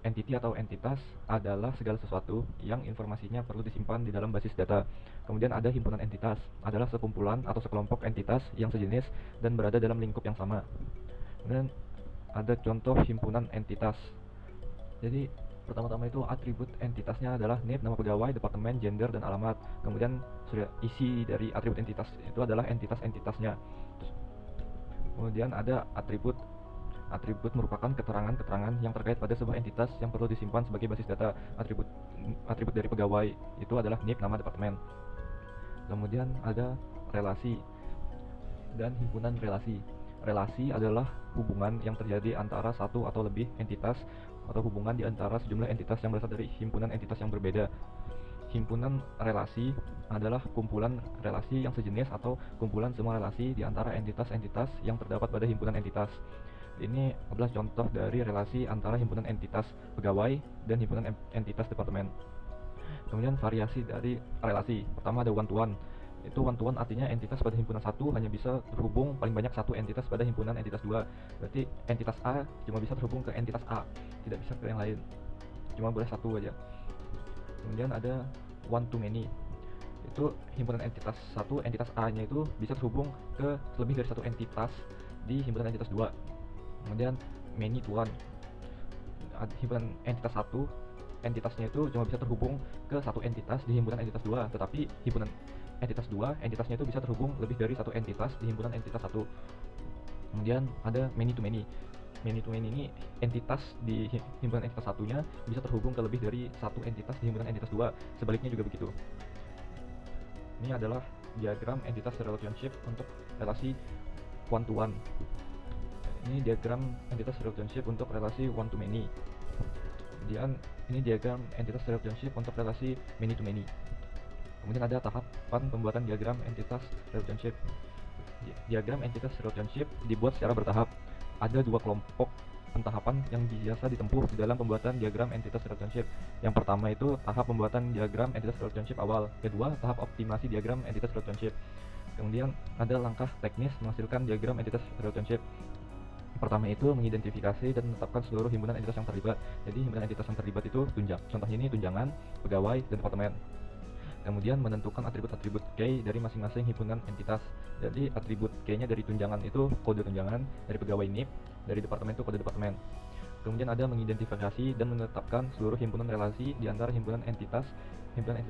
entity atau entitas adalah segala sesuatu yang informasinya perlu disimpan di dalam basis data. Kemudian ada himpunan entitas, adalah sekumpulan atau sekelompok entitas yang sejenis dan berada dalam lingkup yang sama. Kemudian ada contoh himpunan entitas. Jadi pertama-tama itu atribut entitasnya adalah NIP, nama pegawai, departemen, gender, dan alamat. Kemudian sudah isi dari atribut entitas itu adalah entitas-entitasnya. Kemudian ada atribut. Atribut merupakan keterangan-keterangan yang terkait pada sebuah entitas yang perlu disimpan sebagai basis data. Atribut dari pegawai itu adalah NIP, nama departemen. Kemudian ada relasi dan himpunan relasi. Relasi adalah hubungan yang terjadi antara satu atau lebih entitas atau hubungan di antara sejumlah entitas yang berasal dari himpunan entitas yang berbeda. Himpunan relasi adalah kumpulan relasi yang sejenis atau kumpulan semua relasi di antara entitas-entitas yang terdapat pada himpunan entitas. Ini adalah contoh dari relasi antara himpunan entitas pegawai dan himpunan entitas departemen. Kemudian variasi dari relasi. Pertama ada one to one. Itu one to one artinya entitas pada himpunan satu hanya bisa terhubung paling banyak satu entitas pada himpunan entitas dua. Berarti entitas A cuma bisa terhubung ke entitas A, tidak bisa ke yang lain. Cuma boleh satu aja. Kemudian ada one to many. Itu himpunan entitas satu, entitas A-nya itu bisa terhubung ke lebih dari satu entitas di himpunan entitas dua. Kemudian many to one, himpunan entitas satu, entitasnya itu cuma bisa terhubung ke satu entitas di himpunan entitas dua, tetapi himpunan entitas dua, entitasnya itu bisa terhubung lebih dari satu entitas di himpunan entitas satu. Kemudian ada many to many. Many to many ini entitas di himpunan entitas satunya bisa terhubung ke lebih dari satu entitas di himpunan entitas dua, sebaliknya juga begitu. Ini adalah diagram entitas relationship untuk relasi one to one. Ini diagram entitas relationship untuk relasi one to many. Kemudian ini diagram entitas relationship untuk relasi many to many. Kemudian ada tahapan pembuatan diagram entitas relationship. Diagram entitas relationship dibuat secara bertahap. Ada dua kelompok pentahapan yang biasa ditempuh di dalam pembuatan diagram entitas relationship. Yang pertama itu tahap pembuatan diagram entitas relationship awal. Kedua, tahap optimasi diagram entitas relationship. Kemudian ada langkah teknis menghasilkan diagram entitas relationship. Pertama itu mengidentifikasi dan menetapkan seluruh himpunan entitas yang terlibat. Jadi himpunan entitas yang terlibat itu tunjang. Contohnya ini tunjangan, pegawai, dan departemen. Kemudian menentukan atribut-atribut key dari masing-masing himpunan entitas. Jadi atribut key-nya dari tunjangan itu kode tunjangan, dari pegawai NIP, dari departemen itu kode departemen. Kemudian ada mengidentifikasi dan menetapkan seluruh himpunan relasi di antara himpunan entitas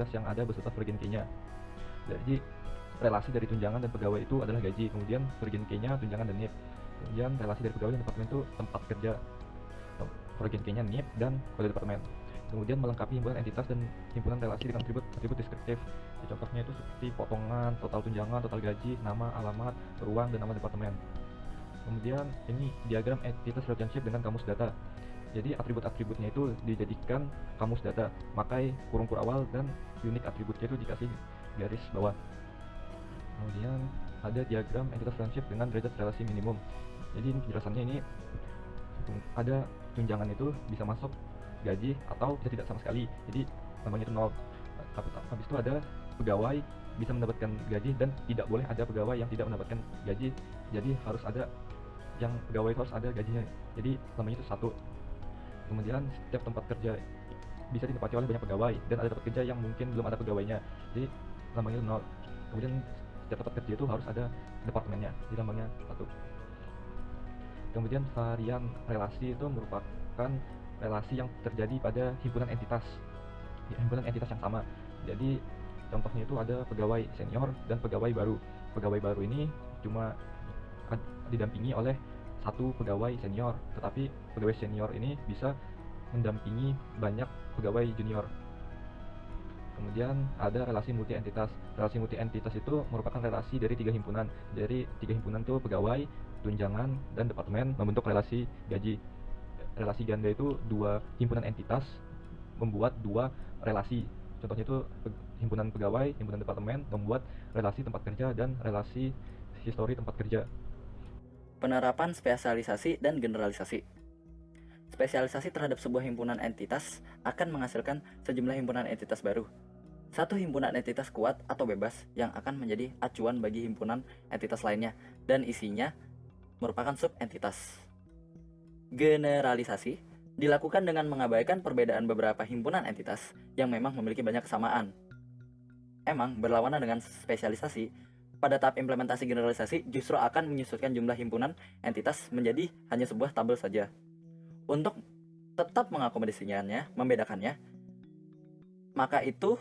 yang ada beserta virgin key-nya. Jadi relasi dari tunjangan dan pegawai itu adalah gaji, kemudian virgin key-nya tunjangan dan NIP. Kemudian relasi dari pegawai dan departemen itu tempat kerja, virgin key-nya NIP dan kode departemen. Kemudian melengkapi himpunan entitas dan himpunan relasi dengan atribut deskriptif. Jadi contohnya itu seperti potongan, total tunjangan, total gaji, nama, alamat, ruang, dan nama departemen. Kemudian ini diagram entitas relationship dengan kamus data. Jadi atribut-atributnya itu dijadikan kamus data, pakai kurung awal dan unik atributnya itu dikasih garis bawah. Kemudian ada diagram entitas relationship dengan derajat relasi minimum. Jadi penjelasannya ini ada tunjangan itu bisa masuk gaji atau bisa tidak sama sekali. Jadi namanya itu nol. Habis itu ada pegawai bisa mendapatkan gaji dan tidak boleh ada pegawai yang tidak mendapatkan gaji. Jadi harus ada yang pegawai itu harus ada gajinya. Jadi namanya itu satu. Kemudian setiap tempat kerja bisa ditempati oleh banyak pegawai dan ada tempat kerja yang mungkin belum ada pegawainya. Jadi namanya itu nol. Kemudian setiap tempat kerja itu harus ada departemennya. Jadi namanya satu. Kemudian varian relasi itu merupakan relasi yang terjadi pada himpunan entitas yang sama. Jadi contohnya itu ada pegawai senior dan pegawai baru. Pegawai baru ini cuma didampingi oleh satu pegawai senior, tetapi pegawai senior ini bisa mendampingi banyak pegawai junior. Kemudian ada relasi multi entitas. Relasi multi entitas itu merupakan relasi dari tiga himpunan. Dari tiga himpunan itu pegawai, tunjangan, dan departemen membentuk relasi gaji. Relasi ganda itu dua himpunan entitas membuat dua relasi. Contohnya itu himpunan pegawai, himpunan departemen membuat relasi tempat kerja dan relasi histori tempat kerja. Penerapan spesialisasi dan generalisasi. Spesialisasi terhadap sebuah himpunan entitas akan menghasilkan sejumlah himpunan entitas baru. Satu himpunan entitas kuat atau bebas yang akan menjadi acuan bagi himpunan entitas lainnya dan isinya merupakan sub-entitas. Generalisasi dilakukan dengan mengabaikan perbedaan beberapa himpunan entitas yang memang memiliki banyak kesamaan. Emang berlawanan dengan spesialisasi, pada tahap implementasi generalisasi justru akan menyusutkan jumlah himpunan entitas menjadi hanya sebuah tabel saja. Untuk tetap mengakomodasikannya, membedakannya, maka itu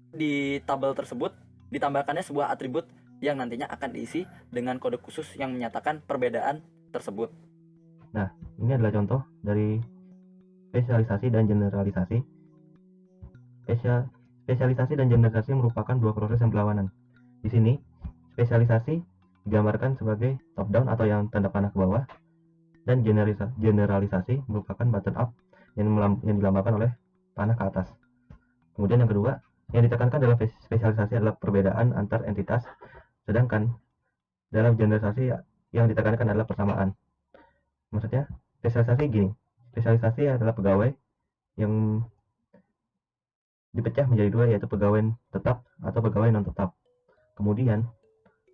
di tabel tersebut ditambahkannya sebuah atribut yang nantinya akan diisi dengan kode khusus yang menyatakan perbedaan tersebut. Nah, ini adalah contoh dari spesialisasi dan generalisasi. Spesialisasi dan generalisasi merupakan dua proses yang berlawanan. Di sini, spesialisasi digambarkan sebagai top down atau yang tanda panah ke bawah, dan generalisasi merupakan button up yang dilambangkan oleh panah ke atas. Kemudian yang kedua, yang ditekankan dalam spesialisasi adalah perbedaan antar entitas, sedangkan dalam generalisasi yang ditekankan adalah persamaan. Maksudnya, spesialisasi gini, spesialisasi adalah pegawai yang dipecah menjadi dua, yaitu pegawai tetap atau pegawai non tetap. Kemudian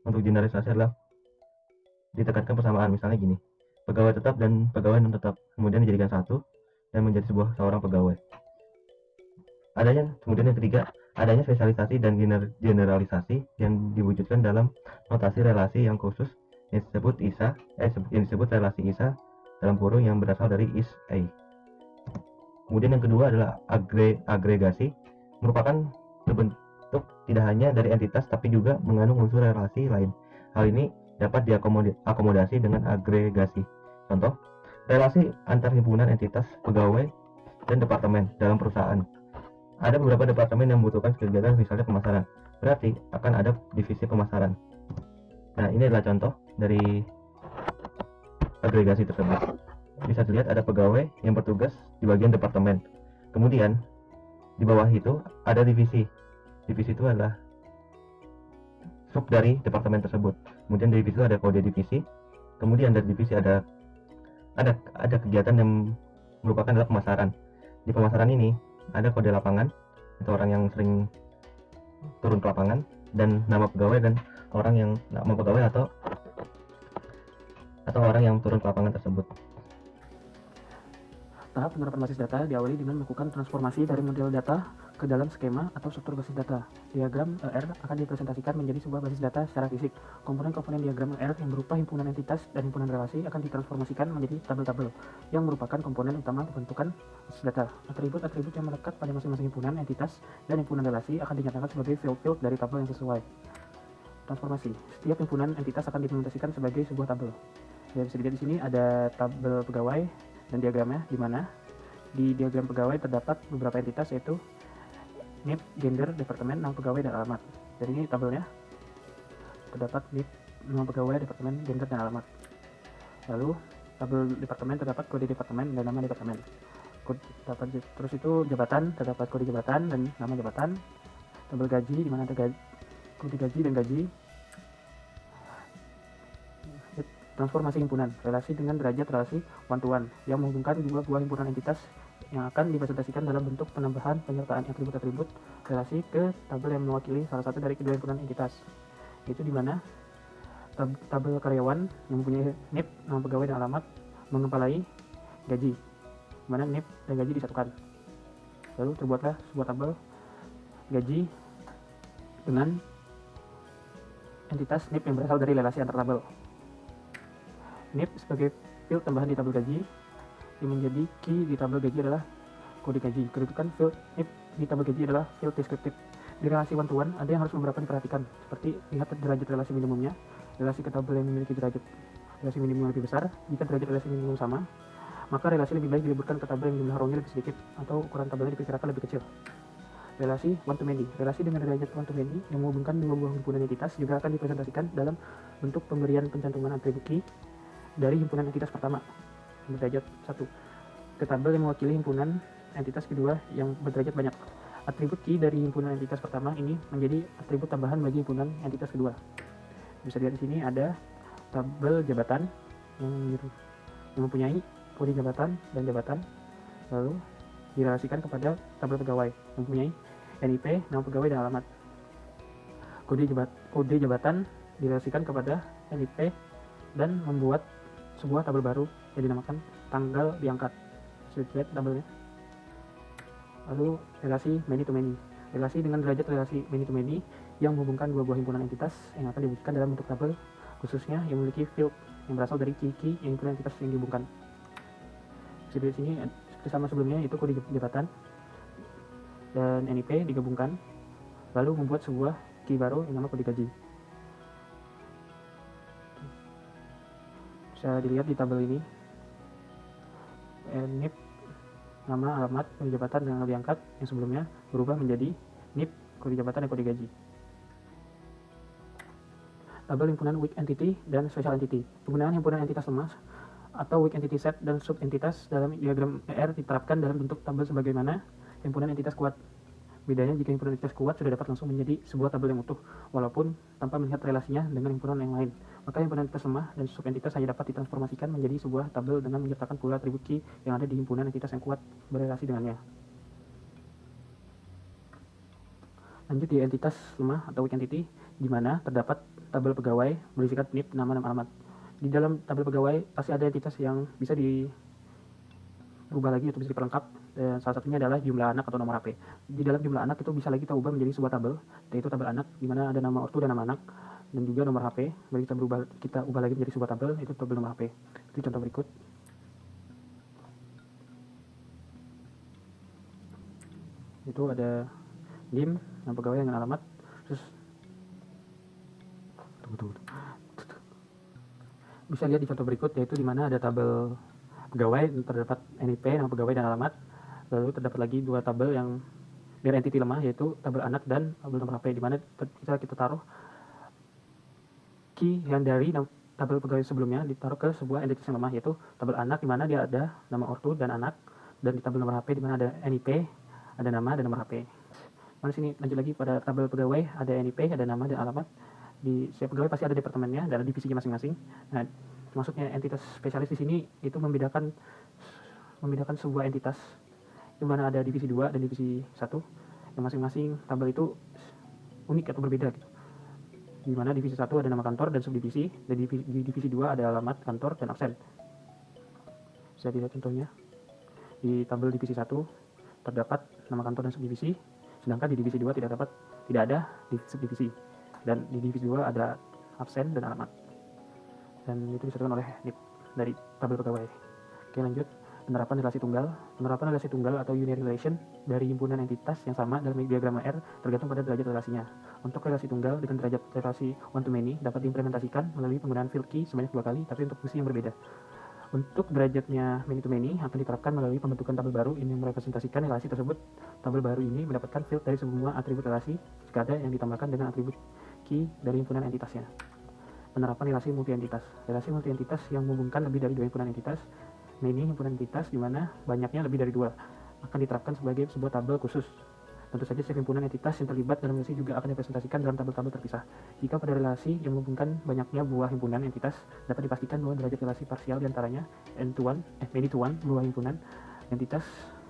untuk generalisasi adalah ditekankan persamaan, misalnya gini, pegawai tetap dan pegawai non tetap kemudian dijadikan satu dan menjadi seorang pegawai. Kemudian yang ketiga, adanya spesialisasi dan generalisasi yang diwujudkan dalam notasi relasi yang khusus yang disebut relasi ISA dalam kurung yang berasal dari is A. Kemudian yang kedua adalah agregasi, merupakan terbentuk tidak hanya dari entitas tapi juga mengandung unsur relasi lain. Hal ini dapat diakomodasi dengan agregasi. Contoh, relasi antar himpunan entitas, pegawai, dan departemen dalam perusahaan. Ada beberapa departemen yang membutuhkan kegiatan misalnya pemasaran, berarti akan ada divisi pemasaran. Nah, ini adalah contoh dari agregasi tersebut. Bisa dilihat ada pegawai yang bertugas di bagian departemen. Kemudian di bawah itu ada divisi. Divisi itu adalah sub dari departemen tersebut. Kemudian dari divisi itu ada kode divisi. Kemudian dari divisi ada kegiatan yang merupakan adalah pemasaran. Di pemasaran ini ada kode lapangan, itu orang yang sering turun ke lapangan, dan nama pegawai dan nama pegawai atau orang yang turun ke lapangan tersebut. Tahap penerapan basis data diawali dengan melakukan transformasi dari model data ke dalam skema atau struktur basis data. Diagram ER akan dipresentasikan menjadi sebuah basis data secara fisik. Komponen-komponen diagram ER yang berupa himpunan entitas dan himpunan relasi akan ditransformasikan menjadi tabel-tabel yang merupakan komponen utama pembentukan basis data. Atribut-atribut yang melekat pada masing-masing himpunan entitas dan himpunan relasi akan dinyatakan sebagai field-field dari tabel yang sesuai. Transformasi. Setiap himpunan entitas akan diimplementasikan sebagai sebuah tabel. Ya, bisa dilihat di sini ada tabel pegawai dan diagramnya, di mana di diagram pegawai terdapat beberapa entitas, yaitu NIP, gender, departemen, nama pegawai, dan alamat. Jadi ini tabelnya terdapat NIP, nama pegawai, departemen, gender, dan alamat. Lalu tabel departemen terdapat kode departemen dan nama departemen. Terus itu jabatan terdapat kode jabatan dan nama jabatan. Tabel gaji di mana ada kode gaji dan gaji. Transformasi himpunan, relasi dengan derajat relasi one-to-one yang menghubungkan dua buah himpunan entitas yang akan dipresentasikan dalam bentuk penambahan penyertaan atribut-atribut relasi ke tabel yang mewakili salah satu dari kedua himpunan entitas. Itu di mana tabel karyawan yang mempunyai NIP, nama pegawai, dan alamat mengepalai gaji, di mana NIP dan gaji disatukan. Lalu terbuatlah sebuah tabel gaji dengan entitas NIP yang berasal dari relasi antar tabel. NIP sebagai field tambahan di tabel gaji, yang menjadi key di tabel gaji adalah kode gaji. Kedudukan field NIP di tabel gaji adalah field deskriptif. Di relasi one-to-one ada yang harus beberapa diperhatikan, seperti lihat derajat relasi minimumnya. Relasi ke tabel yang memiliki derajat relasi minimum lebih besar. Jika derajat relasi minimum sama, maka relasi lebih baik diliburkan ke tabel yang jumlah rownya lebih sedikit atau ukuran tabelnya diperkirakan lebih kecil. Relasi one-to-many. Relasi dengan derajat one-to-many yang menghubungkan dua buah himpunan entitas juga akan dipresentasikan dalam bentuk pemberian pencantuman atribut key dari himpunan entitas pertama berderajat 1 ke tabel yang mewakili himpunan entitas kedua yang berderajat banyak. Atribut key dari himpunan entitas pertama ini menjadi atribut tambahan bagi himpunan entitas kedua. Bisa dilihat di sini ada tabel jabatan yang mempunyai kode jabatan dan jabatan, lalu direlasikan kepada tabel pegawai yang mempunyai NIP, nama pegawai, dan alamat. Kode jabatan direlasikan kepada NIP dan membuat sebuah tabel baru yang dinamakan tanggal diangkat. split tabelnya. Lalu relasi many to many. Relasi dengan derajat relasi many to many yang menghubungkan dua buah himpunan entitas yang akan diwujudkan dalam bentuk tabel, khususnya yang memiliki field yang berasal dari key yang himpunan entitas yang dihubungkan. Seperti sini seperti sama sebelumnya, itu kode jabatan dan NIP digabungkan lalu membuat sebuah key baru yang nama kode gaji. Bisa dilihat di tabel ini, NIP, nama, alamat, kode jabatan yang diangkat yang sebelumnya berubah menjadi NIP, kode jabatan dan kode gaji. Tabel himpunan weak entity dan special entity. Penggunaan himpunan entitas lemah atau weak entity set dan sub entitas dalam diagram ER diterapkan dalam bentuk tabel sebagaimana himpunan entitas kuat. Bedanya jika himpunan entitas kuat sudah dapat langsung menjadi sebuah tabel yang utuh, walaupun tanpa melihat relasinya dengan himpunan yang lain. Maka himpunan entitas lemah dan sub entitas hanya dapat ditransformasikan menjadi sebuah tabel dengan menyertakan pula atribut key yang ada di himpunan entitas yang kuat berrelasi dengannya. Lanjut di entitas lemah atau weak entity, di mana terdapat tabel pegawai berisikan NIP, nama, dan alamat. Di dalam tabel pegawai pasti ada entitas yang bisa dirubah lagi atau bisa diperlengkap, dan salah satunya adalah jumlah anak atau nomor HP. Di dalam jumlah anak itu bisa lagi kita ubah menjadi sebuah tabel, yaitu tabel anak, di mana ada nama ortu dan nama anak, dan juga nomor HP. Mari kita ubah lagi menjadi sebuah tabel, yaitu tabel nomor HP. Itu contoh berikut. Itu ada NIM, nama pegawai dengan alamat, terus bisa lihat di contoh berikut, yaitu di mana ada tabel pegawai, terdapat NIP, nama pegawai dan alamat, lalu terdapat lagi dua tabel yang dari entity lemah, yaitu tabel anak dan tabel nomor HP, di mana kita taruh key yang dari tabel pegawai sebelumnya ditaruh ke sebuah entitas yang lemah, yaitu tabel anak, di mana dia ada nama ortu dan anak, dan di tabel nomor HP di mana ada NIP, ada nama dan nomor HP. Mana sini lanjut lagi pada tabel pegawai, ada NIP, ada nama dan alamat. Di setiap pegawai pasti ada departemennya dan ada divisinya masing-masing. Nah, maksudnya entitas spesialis di sini itu membedakan sebuah entitas di mana ada divisi 2 dan divisi 1 yang masing-masing tabel itu unik atau berbeda gitu. Di mana divisi 1 ada nama kantor dan subdivisi, dan di divisi 2 ada alamat kantor dan absen. Bisa dilihat contohnya. Di tabel divisi 1 terdapat nama kantor dan subdivisi, sedangkan di divisi 2 tidak ada di subdivisi. Dan di divisi 2 ada absen dan alamat, dan itu disebutkan oleh NIP dari tabel pegawai. Oke, lanjut. Penerapan relasi tunggal atau unary relation dari himpunan entitas yang sama dalam diagram R tergantung pada derajat relasinya. Untuk relasi tunggal dengan derajat relasi one to many dapat diimplementasikan melalui penggunaan field key sebanyak 2 kali, tapi untuk fungsi yang berbeda. Untuk derajatnya many to many akan diterapkan melalui pembentukan tabel baru ini merepresentasikan relasi tersebut. Tabel baru ini mendapatkan field dari semua atribut relasi jika ada yang ditambahkan dengan atribut key dari himpunan entitasnya. Penerapan relasi multi entitas. Relasi multi entitas yang menghubungkan lebih dari 2 himpunan entitas, many himpunan entitas di mana banyaknya lebih dari 2, akan diterapkan sebagai sebuah tabel khusus. Tentu saja setiap himpunan entitas yang terlibat dalam relasi juga akan dipresentasikan dalam tabel-tabel terpisah. Jika pada relasi yang menghubungkan banyaknya buah himpunan entitas, dapat dipastikan bahwa derajat relasi parsial diantaranya many to one buah himpunan entitas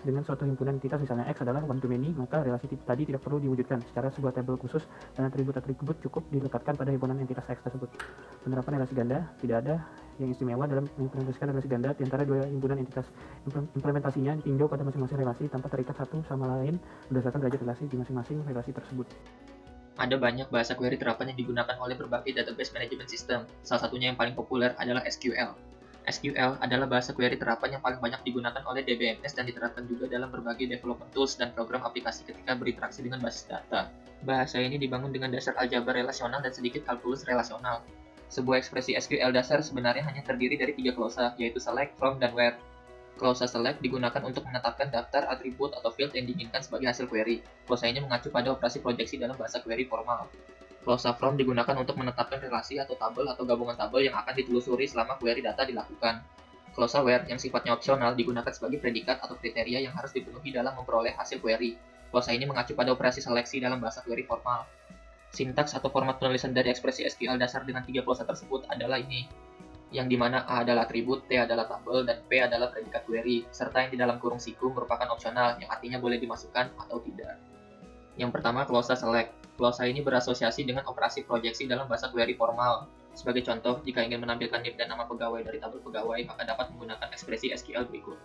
dengan suatu himpunan entitas, misalnya X adalah one to many, maka relasi tadi tidak perlu diwujudkan secara sebuah tabel khusus dan atribut-atribut cukup dilekatkan pada himpunan entitas X tersebut. Penerapan relasi ganda, tidak ada yang istimewa dalam mengimplementasikan relasi ganda di antara 2 himpunan entitas. Implementasinya ditinjau pada masing-masing relasi tanpa terikat satu sama lain berdasarkan derajat relasi di masing-masing relasi tersebut. Ada banyak bahasa query terapan yang digunakan oleh berbagai database management system. Salah satunya yang paling populer adalah SQL. SQL adalah bahasa query terapan yang paling banyak digunakan oleh DBMS dan diterapkan juga dalam berbagai development tools dan program aplikasi ketika berinteraksi dengan basis data. Bahasa ini dibangun dengan dasar aljabar relasional dan sedikit kalkulus relasional. Sebuah ekspresi SQL dasar sebenarnya hanya terdiri dari 3 klausa, yaitu select, from, dan where. Klausa select digunakan untuk menetapkan daftar, atribut, atau field yang diinginkan sebagai hasil query. Klausa ini mengacu pada operasi proyeksi dalam bahasa query formal. Klausa from digunakan untuk menetapkan relasi atau tabel atau gabungan tabel yang akan ditelusuri selama query data dilakukan. Klausa where yang sifatnya opsional digunakan sebagai predikat atau kriteria yang harus dipenuhi dalam memperoleh hasil query. Klausa ini mengacu pada operasi seleksi dalam bahasa query formal. Sintaks atau format penulisan dari ekspresi SQL dasar dengan 3 klausa tersebut adalah ini, yang dimana A adalah atribut, T adalah tabel, dan P adalah predikat query, serta yang di dalam kurung siku merupakan opsional, yang artinya boleh dimasukkan atau tidak. Yang pertama, klausa select. Klausa ini berasosiasi dengan operasi proyeksi dalam bahasa query formal. Sebagai contoh, jika ingin menampilkan NIP dan nama pegawai dari tabel pegawai, maka dapat menggunakan ekspresi SQL berikut.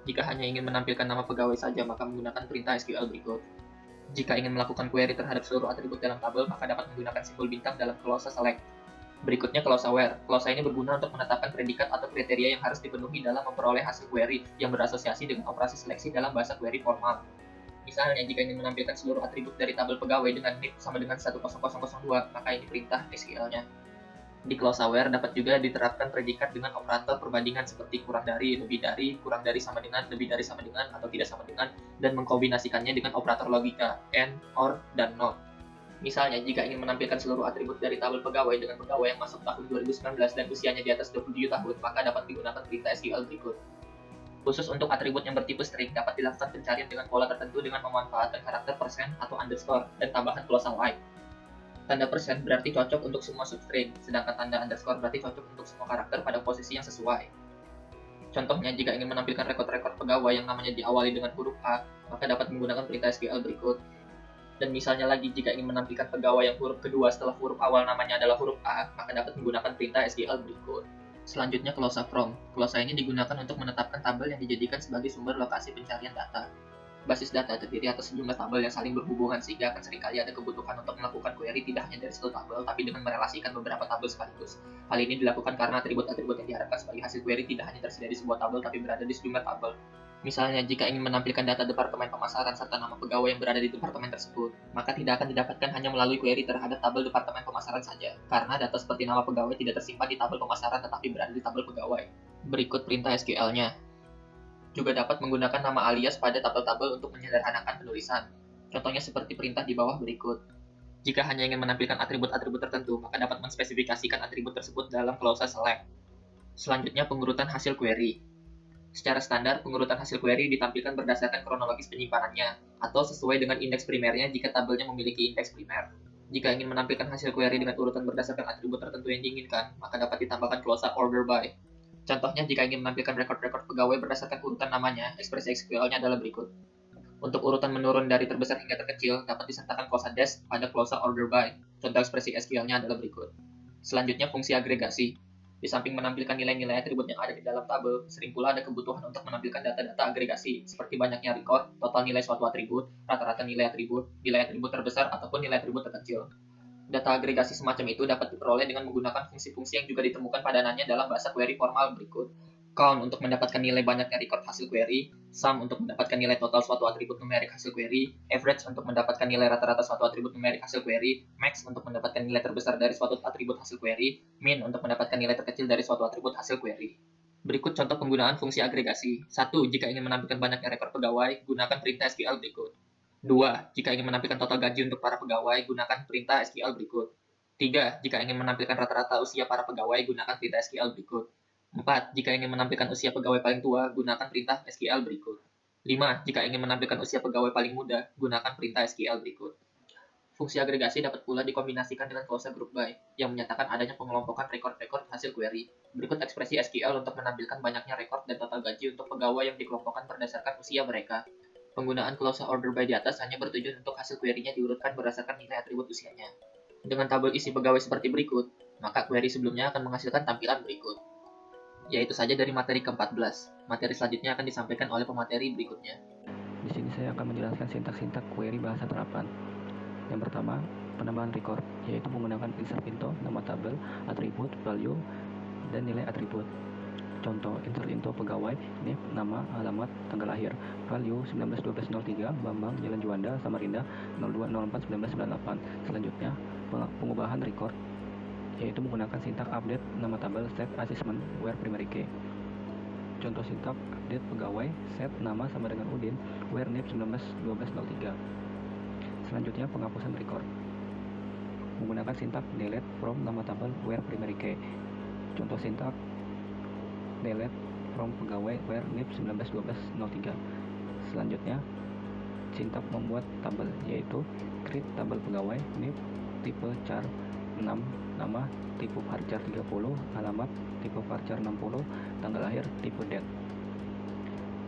Jika hanya ingin menampilkan nama pegawai saja, maka menggunakan perintah SQL berikut. Jika ingin melakukan query terhadap seluruh atribut dalam tabel, maka dapat menggunakan simbol bintang dalam clause select. Berikutnya clause where. Clause ini berguna untuk menetapkan predikat atau kriteria yang harus dipenuhi dalam memperoleh hasil query yang berasosiasi dengan operasi seleksi dalam bahasa query formal. Misalnya, jika ingin menampilkan seluruh atribut dari tabel pegawai dengan NIP sama dengan 10002, maka ini perintah SQL-nya. Di clause where dapat juga diterapkan predikat dengan operator perbandingan seperti kurang dari, lebih dari, kurang dari sama dengan, lebih dari sama dengan, atau tidak sama dengan, dan mengkombinasikannya dengan operator logika, and, or, dan not. Misalnya, jika ingin menampilkan seluruh atribut dari tabel pegawai dengan pegawai yang masuk tahun 2019 dan usianya di atas 27 tahun, maka dapat digunakan perintah SQL berikut. Khusus untuk atribut yang bertipe string, dapat dilakukan pencarian dengan pola tertentu dengan memanfaatkan karakter persen atau underscore dan tambahan clause like. Tanda persen berarti cocok untuk semua substring, sedangkan tanda underscore berarti cocok untuk semua karakter pada posisi yang sesuai. Contohnya, jika ingin menampilkan rekod-rekod pegawai yang namanya diawali dengan huruf A, maka dapat menggunakan perintah SQL berikut. Dan misalnya lagi, jika ingin menampilkan pegawai yang huruf kedua setelah huruf awal namanya adalah huruf A, maka dapat menggunakan perintah SQL berikut. Selanjutnya, clause from. Clause ini digunakan untuk menetapkan tabel yang dijadikan sebagai sumber lokasi pencarian data. Basis data terdiri atas sejumlah tabel yang saling berhubungan, sehingga akan seringkali ada kebutuhan untuk melakukan query tidak hanya dari satu tabel, tapi dengan merelasikan beberapa tabel sekaligus. Hal ini dilakukan karena atribut-atribut yang diharapkan sebagai hasil query tidak hanya tersedia di sebuah tabel, tapi berada di sejumlah tabel. Misalnya, jika ingin menampilkan data departemen pemasaran serta nama pegawai yang berada di departemen tersebut, maka tidak akan didapatkan hanya melalui query terhadap tabel departemen pemasaran saja, karena data seperti nama pegawai tidak tersimpan di tabel pemasaran tetapi berada di tabel pegawai. Berikut perintah SQL-nya. Juga dapat menggunakan nama alias pada tabel-tabel untuk menyederhanakan penulisan. Contohnya seperti perintah di bawah berikut. Jika hanya ingin menampilkan atribut-atribut tertentu, maka dapat menspesifikasikan atribut tersebut dalam clause select. Selanjutnya, pengurutan hasil query. Secara standar, pengurutan hasil query ditampilkan berdasarkan kronologis penyimpanannya, atau sesuai dengan indeks primernya jika tabelnya memiliki indeks primer. Jika ingin menampilkan hasil query dengan urutan berdasarkan atribut tertentu yang diinginkan, maka dapat ditambahkan clause order by. Contohnya, jika ingin menampilkan rekod-rekod pegawai berdasarkan urutan namanya, ekspresi SQL-nya adalah berikut. Untuk urutan menurun dari terbesar hingga terkecil, dapat disertakan clause dash pada clause order by. Contoh ekspresi SQL-nya adalah berikut. Selanjutnya, fungsi agregasi. Di samping menampilkan nilai-nilai atribut yang ada di dalam tabel, sering pula ada kebutuhan untuk menampilkan data-data agregasi, seperti banyaknya record, total nilai suatu atribut, rata-rata nilai atribut terbesar, ataupun nilai atribut terkecil. Data agregasi semacam itu dapat diperoleh dengan menggunakan fungsi-fungsi yang juga ditemukan padanannya dalam bahasa query formal berikut. Count untuk mendapatkan nilai banyaknya record hasil query, sum untuk mendapatkan nilai total suatu atribut numerik hasil query, average untuk mendapatkan nilai rata-rata suatu atribut numerik hasil query, max untuk mendapatkan nilai terbesar dari suatu atribut hasil query, min untuk mendapatkan nilai terkecil dari suatu atribut hasil query. Berikut contoh penggunaan fungsi agregasi. 1. Jika ingin menampilkan banyaknya rekor pegawai, gunakan perintah SQL berikut. 2. Jika ingin menampilkan total gaji untuk para pegawai, gunakan perintah SQL berikut. 3. Jika ingin menampilkan rata-rata usia para pegawai, gunakan perintah SQL berikut. 4. Jika ingin menampilkan usia pegawai paling tua, gunakan perintah SQL berikut. 5. Jika ingin menampilkan usia pegawai paling muda, gunakan perintah SQL berikut. Fungsi agregasi dapat pula dikombinasikan dengan clause group by, yang menyatakan adanya pengelompokan rekod-rekod hasil query. Berikut ekspresi SQL untuk menampilkan banyaknya rekod dan total gaji untuk pegawai yang dikelompokkan berdasarkan usia mereka. Penggunaan clause order by di atas hanya bertujuan untuk hasil query-nya diurutkan berdasarkan nilai atribut usianya. Dengan tabel isi pegawai seperti berikut, maka query sebelumnya akan menghasilkan tampilan berikut. Yaitu saja dari materi ke-14. Materi selanjutnya akan disampaikan oleh pemateri berikutnya. Di sini saya akan menjelaskan sintak-sintak query bahasa terapan. Yang pertama, penambahan record, yaitu menggunakan insert into, nama tabel, atribut, value, dan nilai atribut. Contoh, insert into pegawai, NIP, nama, alamat, tanggal lahir, value 19/12/03, Bambang, Jalan Juanda, Samarinda, 02/04/1998. Selanjutnya, pengubahan record, yaitu menggunakan sintak update, nama tabel, set, assessment, where primary key. Contoh sintak update pegawai, set, nama sama dengan Udin, where NIP 19/12/03. Selanjutnya, penghapusan record, menggunakan sintak delete from nama tabel, where primary key. Contoh sintak delete from pegawai where NIP 19/12/03. Selanjutnya, sintak membuat tabel, yaitu create tabel pegawai, NIP, tipe char 6, nama, tipe varchar 30, alamat, tipe varchar 60, tanggal lahir, tipe date.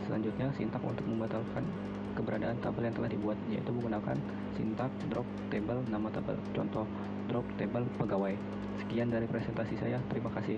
Selanjutnya, sintak untuk membatalkan keberadaan tabel yang telah dibuat, yaitu menggunakan sintak drop table nama tabel. Contoh, drop table pegawai. Sekian dari presentasi saya, terima kasih.